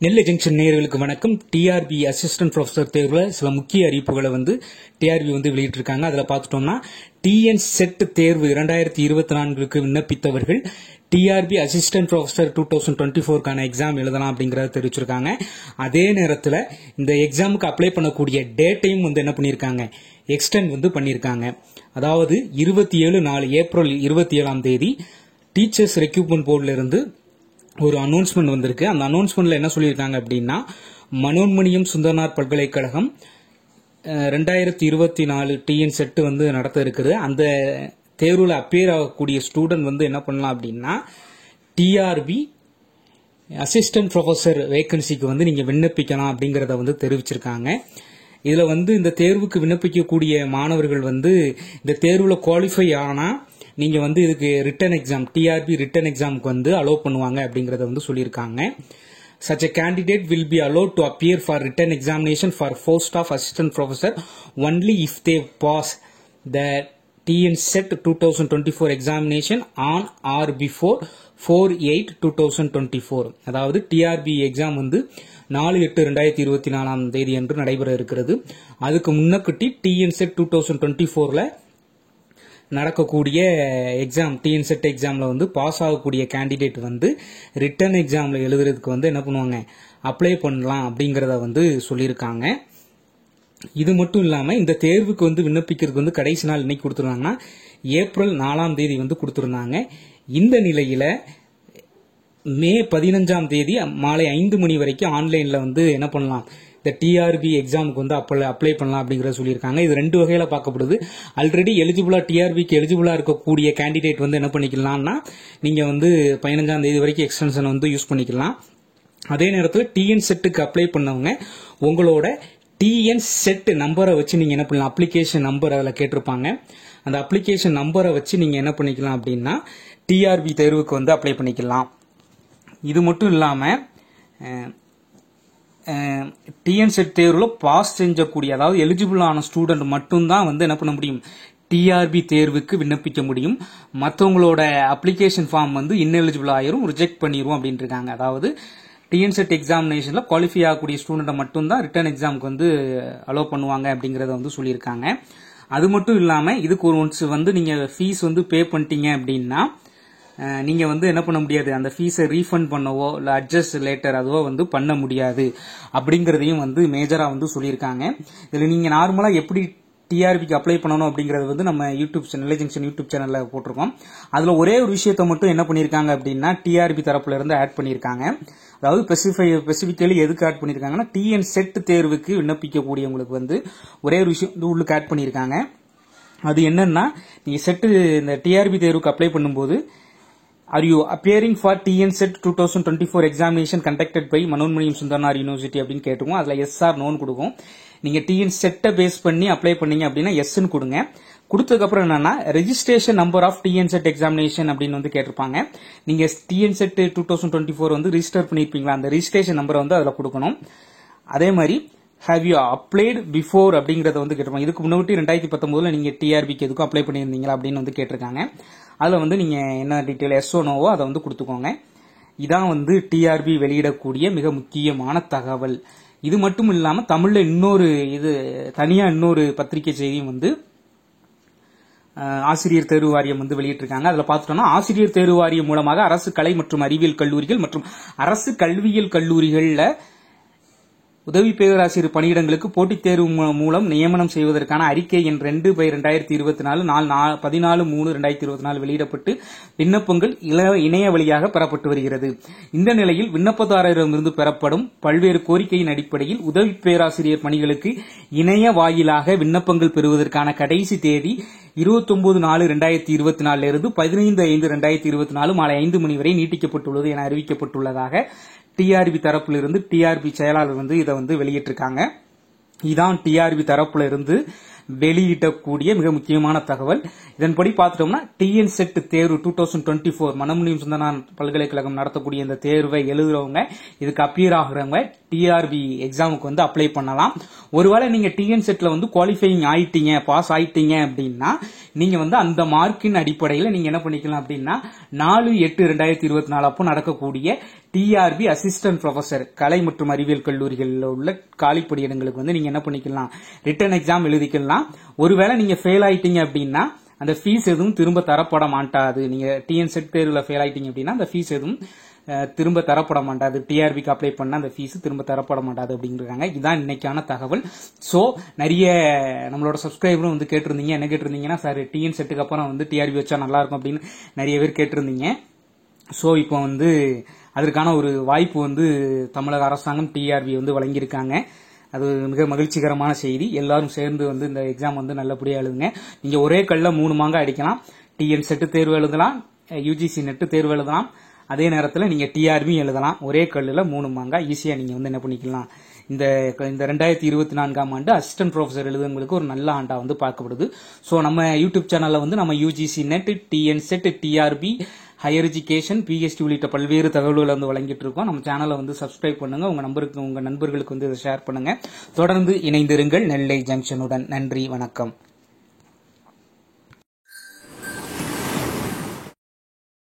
நெல்லை junction நேயர்களுக்கு வணக்கம். TRP assistant professor தேர்வுல சில முக்கிய அறிவிப்புகளை டிஆர்பி வெளியிட்டிருக்காங்க. அதுல பார்த்துட்டோம்னா டிஎன் செட் தேர்வு 2024க்கு விண்ணப்பித்தவர்கள் டிஆர்பி அசிஸ்டன்ட் ப்ரொஃபசர் 2024க்கான எக்ஸாம் எழுதலாம் அப்படிங்கறத தெரிவிச்சிருக்காங்க. அதே நேரத்தில் இந்த எக்ஸாமுக்கு அப்ளை பண்ணக்கூடிய டேட்டையும் என்ன பண்ணியிருக்காங்க, எக்ஸ்டெண்ட் பண்ணியிருக்காங்க. அதாவது 27 ஏப்ரல் 27 டீச்சர்ஸ் ரெக்ரூட்மெண்ட் போர்டுல இருந்து ஒரு அனௌன்ஸ்மெண்ட் வந்திருக்கு. அந்த அனௌன்ஸ்மெண்ட்ல என்ன சொல்லியிருக்காங்க அப்படின்னா, மனோன்மணியம் சுந்தரனார் பல்கலைக்கழகம் 2024 டிஎன் செட் நடத்த இருக்குது. அந்த தேர்வுல அப்பியர் ஆகக்கூடிய ஸ்டூடெண்ட் என்ன பண்ணலாம் அப்படின்னா, டிஆர்பி அசிஸ்டன்ட் ப்ரொஃபசர் வேகன்சிக்கு நீங்க விண்ணப்பிக்கலாம் அப்படிங்கறத தெரிவிச்சிருக்காங்க. இதுல இந்த தேர்வுக்கு விண்ணப்பிக்கக்கூடிய மாணவர்கள் இந்த தேர்வுல குவாலிஃபை ஆனா நீங்க இதுக்கு ரிட்டன் எக்ஸாம், டிஆர்பி ரிட்டன் எக்ஸாமுக்கு அலோவ் பண்ணுவாங்க அப்படிங்கறத சொல்லியிருக்காங்க. Such a candidate will be allowed to appear for written examination for post of assistant professor only if they pass the TN Set 2024 examination on or before 4/8/2024. அதாவது TRP exam 4/8/2024 அன்று நடைபெற இருக்கிறது. அதுக்கு முன்னக்கட்டி TN set 2024ல நடக்கக்கூடிய exam, TN set எக்ஸாம்ல pass ஆகக்கூடிய candidate return எக்ஸாம்ல எழுதுறதுக்கு என்ன பண்ணுவாங்க, அப்ளை பண்ணலாம் அப்படிங்கறத சொல்லியிருக்காங்க. இது மட்டும் இல்லாம இந்த தேர்வுக்கு விண்ணப்பிக்கிறதுக்கு கடைசி நாள் இன்னைக்கு கொடுத்திருந்தாங்கன்னா ஏப்ரல் 4 கொடுத்திருந்தாங்க. இந்த நிலையில மே 15 மாலை 5 மணி வரைக்கும் ஆன்லைன்ல என்ன பண்ணலாம், இந்த டிஆர்பி எக்ஸாமுக்கு அப்ளை பண்ணலாம் அப்படிங்கறத சொல்லியிருக்காங்க. இது ரெண்டு வகையில பார்க்கப்படுது. ஆல்ரெடி எலிஜிபிளா டிஆர்பிக்கு எலிஜிபிளா இருக்கக்கூடிய கேண்டிடேட் என்ன பண்ணிக்கலாம்னா, நீங்க 15 வரைக்கும் எக்ஸ்டென்ஷன் யூஸ் பண்ணிக்கலாம். அதே நேரத்தில் டிஎன் செட்டுக்கு அப்ளை பண்ணவங்க உங்களோட டிஎன் செட் நம்பரை வச்சு நீங்க என்ன பண்ணலாம், அப்ளிகேஷன் நம்பர் அதுல கேட்டிருப்பாங்க. அந்த அப்ளிகேஷன் நம்பரை வச்சு நீங்க என்ன பண்ணிக்கலாம் அப்படின்னா டிஆர்பி தேர்வுக்கு அப்ளை பண்ணிக்கலாம். இது மட்டும் இல்லாம டிஎன் செட் தேர்வுல பாஸ் செஞ்சக்கூடிய, அதாவது எலிஜிபிள் ஆன ஸ்டூடெண்ட் மட்டும்தான் என்ன பண்ண முடியும், டிஆர்பி தேர்வுக்கு விண்ணப்பிக்க முடியும். மற்றவங்களோட அப்ளிகேஷன் ஃபார்ம் இன்எலிஜிபிள் ஆயிரும், ரிஜெக்ட் பண்ணிரும் அப்படின்னு இருக்காங்க. அதாவது டிஎன் செட் எக்ஸாமினேஷன்ல குவாலிஃபை ஆகக்கூடிய ஸ்டூடெண்ட் மட்டும்தான் ரிட்டன் எக்ஸாமுக்கு அலோவ் பண்ணுவாங்க அப்படிங்கறத சொல்லியிருக்காங்க. அது மட்டும் இல்லாம இதுக்கு ஒரு ஒன்ஸ் நீங்க ஃபீஸ் பே பண்ணிட்டீங்க அப்படின்னா நீங்க என்ன பண்ண முடியாது, அந்த ஃபீஸை ரீஃபண்ட் பண்ணவோ இல்ல அட்ஜஸ்ட் லேட்டர் அதுவோ பண்ண முடியாது அப்படிங்கறதையும் மேஜரா சொல்லியிருக்காங்க. இதுல நீங்க நார்மலா எப்படி டிஆர்பிக்கு அப்ளை பண்ணணும் அப்படிங்கறது நம்ம யூடியூப் சேனல், நெல்லை ஜங்ஷன் யூடியூப் சேனல்ல போட்டிருக்கோம். அதுல ஒரே ஒரு விஷயத்தை மட்டும் என்ன பண்ணிருக்காங்க அப்படின்னா டிஆர்பி தரப்புல இருந்து ஆட் பண்ணிருக்காங்க. அதாவது ஸ்பெசிபிக்கலி எதுக்கு ஆட் பண்ணிருக்காங்கன்னா, டிஎன் செட் தேர்வுக்கு விண்ணப்பிக்கக்கூடியவங்களுக்கு ஒரே ஒரு விஷயம் உள்ளுக்கு ஆட் பண்ணிருக்காங்க. அது என்னன்னா, நீங்க செட்டு இந்த டிஆர்பி தேர்வுக்கு அப்ளை பண்ணும்போது Are you appearing for TN Set 2024 examination conducted by Manonmaniam Sundaranar university அப்படின்னு கேட்டுக்கும். அதுல எஸ் ஆர் நோன்னு கொடுக்கும். நீங்க டிஎன் செட்டை பேஸ் பண்ணி அப்ளை பண்ணீங்க அப்படின்னா எஸ்ன்னு கொடுங்க. கொடுத்ததுக்கு அப்புறம் என்னன்னா, registration number of TN SET examination அப்படின்னு கேட்டிருப்பாங்க. நீங்க டிஎன் செட் 2024 ரெஜிஸ்டர் பண்ணிருப்பீங்களா, அந்த ரெஜிஸ்ட்ரேஷன் நம்பரை அதுல கொடுக்கணும். அதே மாதிரி have you applied before அப்படிங்கறத கேட்டிருப்பாங்க. இதுக்கு முன்னாடி 2019ல நீங்க டிஆர்பிக்கு எதுக்கும் அப்ளை பண்ணியிருந்தீங்களா அப்படின்னு கேட்டிருக்காங்க. அதுல நீங்க என்ன டீடைல் எஸ்ஓ நோவோ அதை கொடுத்துக்கோங்க. இதான் டிஆர்பி வெளியிடக்கூடிய மிக முக்கியமான தகவல். இது மட்டும் இல்லாம தமிழ்ல தனியா இன்னொரு பத்திரிகை செய்தியும் ஆசிரியர் தேர்வு வாரியம் வெளியிட்டிருக்காங்க. அதுல பாத்துட்டோம்னா, ஆசிரியர் தேர்வு வாரியம் மூலமாக அரசு கலை மற்றும் அறிவியல் கல்லூரிகள் மற்றும் அரசு கல்வியியல் கல்லூரிகள்ல உதவி பேராசிரியர் பணியிடங்களுக்கு போட்டித் தேர்வு மூலம் நியமனம் செய்வதற்கான அறிக்கை எண் 2/2024 14/3/2024 வெளியிடப்பட்டு விண்ணப்பங்கள் இணைய வழியாக பெறப்பட்டு வருகிறது. இந்த நிலையில் விண்ணப்பதாரரிடமிருந்து பெறப்படும் பல்வேறு கோரிக்கையின் அடிப்படையில் உதவி பேராசிரியர் பணிகளுக்கு இணைய வாயிலாக விண்ணப்பங்கள் பெறுவதற்கான கடைசி தேதி 29/4/2024 இருந்து 15/5/2024 மாலை 5 மணி வரை நீட்டிக்கப்பட்டுள்ளது என அறிவிக்கப்பட்டுள்ளதாக டிஆர்பி தரப்புல இருந்து டிஆர்பி செயலாளர் இதை வெளியிட்டிருக்காங்க. இதான் டிஆர்பி தரப்புல இருந்து வெளியிடக்கூடிய மிக முக்கியமான தகவல். இதன்படி பார்த்துட்டோம்னா டிஎன் செட் தேர்வு 2024 மனோன்மணியம் சுந்தரனார் பல்கலைக்கழகம் நடத்தக்கூடிய இந்த தேர்வை எழுதுறவங்க, இதுக்கு அப்பியர் ஆகுறவங்க டிஆர்பி எக்ஸாமுக்கு வந்து அப்ளை பண்ணலாம். ஒருவேளை நீங்க டிஎன் செட்ல வந்து குவாலிஃபைங் ஆயிட்டீங்க, பாஸ் ஆயிட்டீங்க அப்படின்னா நீங்க வந்து அந்த மார்க்கின் அடிப்படையில் நீங்க என்ன பண்ணிக்கலாம் அப்படின்னா 4/8/2024 அப்போ நடக்கக்கூடிய டிஆர்பி அசிஸ்டன்ட் ப்ரொஃபசர் கலை மற்றும் அறிவியல் கல்லூரிகளில் உள்ள காலிப்படி இடங்களுக்கு வந்து நீங்க என்ன பண்ணிக்கலாம், ரிட்டன் எக்ஸாம் எழுதிக்கலாம். ஒருவேளை நீங்க ஃபெயில் ஆயிட்டீங்க அப்படின்னா அந்த ஃபீஸ் எதுவும் திரும்ப தரப்பட மாட்டாது. நீங்க டிஎன் செட் தேர்வுல ஃபெயில் ஆயிட்டீங்க அப்படின்னா அந்த ஃபீஸ் எதுவும் திரும்ப தரப்பட மாட்டாது. டிஆர்பிக்கு அப்ளை பண்ண அந்த ஃபீஸ் திரும்ப தரப்பட மாட்டாது அப்படிங்கிறாங்க. இதுதான் இன்னைக்கான தகவல். சோ நிறைய நம்மளோட சப்ஸ்கிரைபரும் வந்து கேட்டிருந்தீங்க, என்ன கேட்டிருந்தீங்கன்னா, சார் டிஎன் செட்டுக்கு அப்புறம் வந்து டிஆர்பி வச்சா நல்லா இருக்கும் அப்படின்னு நிறைய பேர் கேட்டிருந்தீங்க. சோ இப்போ வந்து அதற்கான ஒரு வாய்ப்பு வந்து தமிழக அரசாங்கம் டிஆர்பி வந்து வழங்கியிருக்காங்க. அது மிக மகிழ்ச்சிகரமான செய்தி. எல்லாரும் சேர்ந்து வந்து இந்த எக்ஸாம் வந்து நல்லபடியா எழுதுங்க. நீங்க ஒரே கல்ல 3 மாங்கா அடிக்கலாம். டிஎன் செட்டு தேர்வு எழுதலாம், யூஜிசி நெட் தேர்வு எழுதலாம், அதே நேரத்தில் நீங்க டிஆர்பி எழுதலாம். ஒரே கல்லுல 3 மாங்கா ஈஸியா நீங்க வந்து என்ன பண்ணிக்கலாம். இந்த 2024ஆம் ஆண்டு அசிஸ்டன்ட் ப்ரொஃபசர் எழுதுவங்களுக்கு ஒரு நல்ல ஆண்டா வந்து பார்க்கப்படுது. சோ நம்ம யூடியூப் சேனல்ல வந்து நம்ம UGC NET, TN SET, TRB, higher education, PST உள்ளிட்ட பல்வேறு தகவல்களை வந்து வழங்கிட்டு இருக்கோம். நம்ம சேனலை வந்து சப்ஸ்கிரைப் பண்ணுங்க, உங்க நண்பர்களுக்கு வந்து இதை ஷேர் பண்ணுங்க. தொடர்ந்து இணைந்திருங்கள் நெல்லை ஜங்ஷனுடன். நன்றி, வணக்கம்.